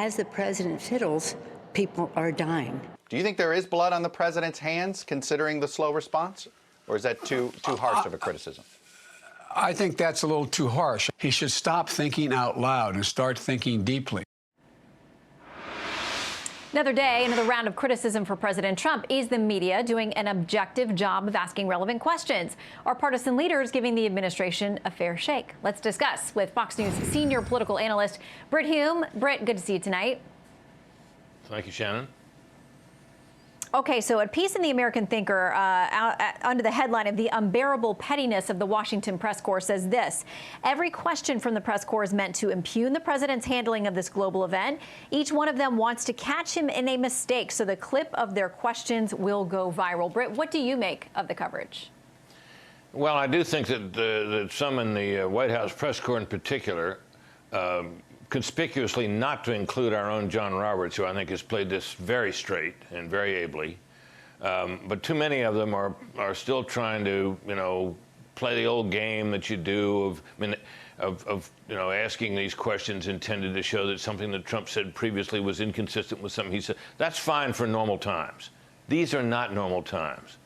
as the president fiddles, people are dying. Do you think there is blood on the president's hands, considering the slow response? Or is that too harsh of a criticism? I think that's a little too harsh. He should stop thinking out loud and start thinking deeply. Another day, another round of criticism for President Trump. Is the media doing an objective job of asking relevant questions? Are partisan leaders giving the administration a fair shake? Let's discuss with Fox News senior political analyst Brit Hume. Brit, good to see you tonight. Thank you, Shannon. Okay, so a piece in the American Thinker under the headline of the unbearable pettiness of the Washington press corps says this: every question from the press corps is meant to impugn the president's handling of this global event. Each one of them wants to catch him in a mistake, so the clip of their questions will go viral. Britt, what do you make of the coverage? Well, I do think that some in the White House press corps in particular conspicuously not to include our own John Roberts, who I think has played this very straight and very ably. But too many of them are still trying to, play the old game that you do of asking these questions intended to show that something that Trump said previously was inconsistent with something he said. That's fine for normal times. These are not normal times.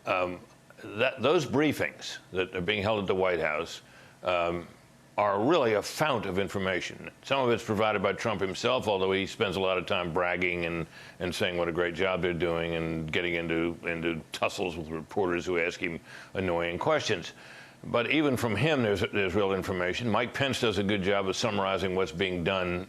Those briefings that are being held at the White House are really a fount of information. Some of it's provided by Trump himself, although he spends a lot of time bragging and saying what a great job they're doing and getting into tussles with reporters who ask him annoying questions. But even from him, there's real information. Mike Pence does a good job of summarizing what's being done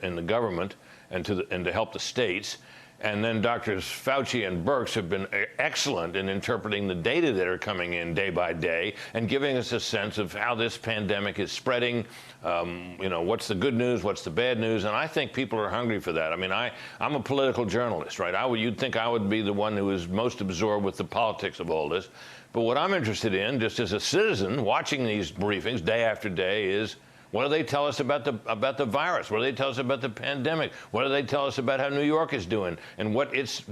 in the government and to help the states. And then Drs. Fauci and Birx have been excellent in interpreting the data that are coming in day by day and giving us a sense of how this pandemic is spreading, what's the good news, what's the bad news. And I think people are hungry for that. I mean, I'm a political journalist, right? You'd think I would be the one who is most absorbed with the politics of all this. But what I'm interested in, just as a citizen watching these briefings day after day, is what do they tell us about the virus? What do they tell us about the pandemic? What do they tell us about how New York is doing and what its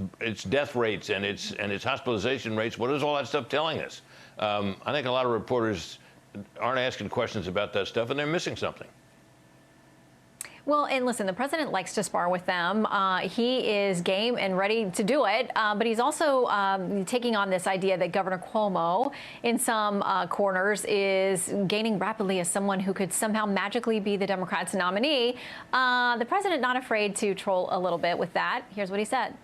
death rates and its hospitalization rates? What is all that stuff telling us? I think a lot of reporters aren't asking questions about that stuff, and they're missing something. Well, and listen, the president likes to spar with them. He is game and ready to do it, but he's also taking on this idea that Governor Cuomo, in some corners, is gaining rapidly as someone who could somehow magically be the Democrats' nominee. The president not afraid to troll a little bit with that. Here's what he said.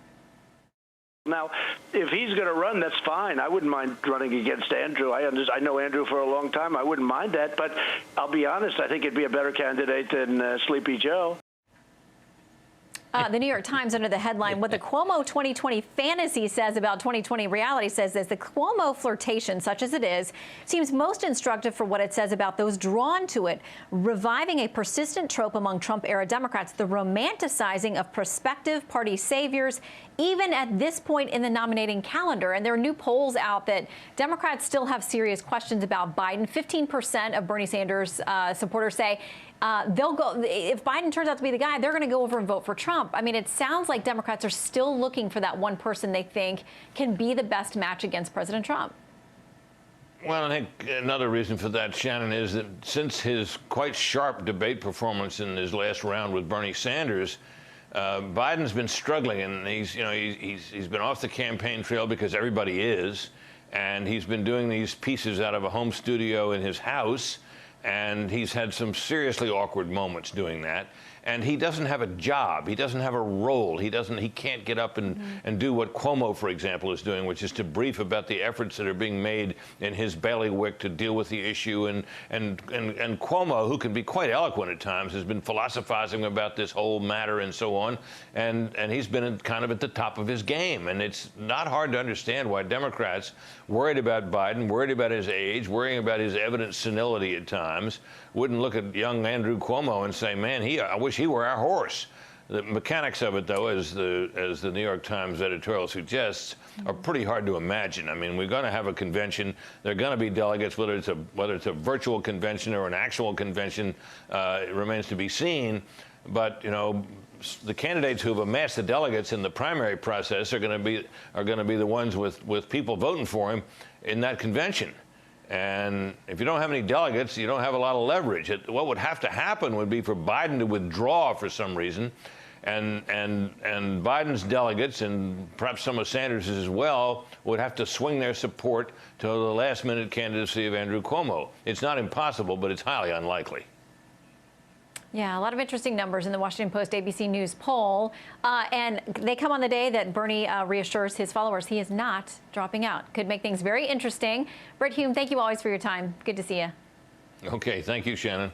Now, if he's going to run, that's fine. I wouldn't mind running against Andrew. I know Andrew for a long time. I wouldn't mind that. But I'll be honest, I think it'd be a better candidate than Sleepy Joe. The New York Times, under the headline, what the Cuomo 2020 fantasy says about 2020 reality, says this: the Cuomo flirtation, such as it is, seems most instructive for what it says about those drawn to it, reviving a persistent trope among Trump-era Democrats, the romanticizing of prospective party saviors, even at this point in the nominating calendar. And there are new polls out that Democrats still have serious questions about Biden. 15% of Bernie Sanders supporters say they'll go, if Biden turns out to be the guy, they're going to go over and vote for Trump. I mean, it sounds like Democrats are still looking for that one person they think can be the best match against President Trump. Well, I think another reason for that, Shannon, is that since his quite sharp debate performance in his last round with Bernie Sanders, Biden's been struggling, and he's been off the campaign trail because everybody is, and he's been doing these pieces out of a home studio in his house. And he's had some seriously awkward moments doing that. And he doesn't have a job. He doesn't have a role. He can't get up and do what Cuomo, for example, is doing, which is to brief about the efforts that are being made in his bailiwick to deal with the issue. And Cuomo, who can be quite eloquent at times, has been philosophizing about this whole matter and so on. And he's been kind of at the top of his game. And it's not hard to understand why Democrats, worried about Biden, worried about his age, worrying about his evident senility at times, wouldn't look at young Andrew Cuomo and say, man, I wish he were our horse. The mechanics of it, though, as the New York Times editorial suggests, are pretty hard to imagine. I mean, we're going to have a convention. There are going to be delegates, whether it's a virtual convention or an actual convention, it remains to be seen. But, the candidates who have amassed the delegates in the primary process are going to be the ones with people voting for him in that convention. And if you don't have any delegates, you don't have a lot of leverage. What would have to happen would be for Biden to withdraw for some reason, and Biden's delegates, and perhaps some of Sanders's as well, would have to swing their support to the last-minute candidacy of Andrew Cuomo. It's not impossible, but it's highly unlikely. Yeah, a lot of interesting numbers in the Washington Post ABC News poll. And they come on the day that Bernie reassures his followers he is not dropping out. Could make things very interesting. Brit Hume, thank you always for your time. Good to see you. Okay, thank you, Shannon.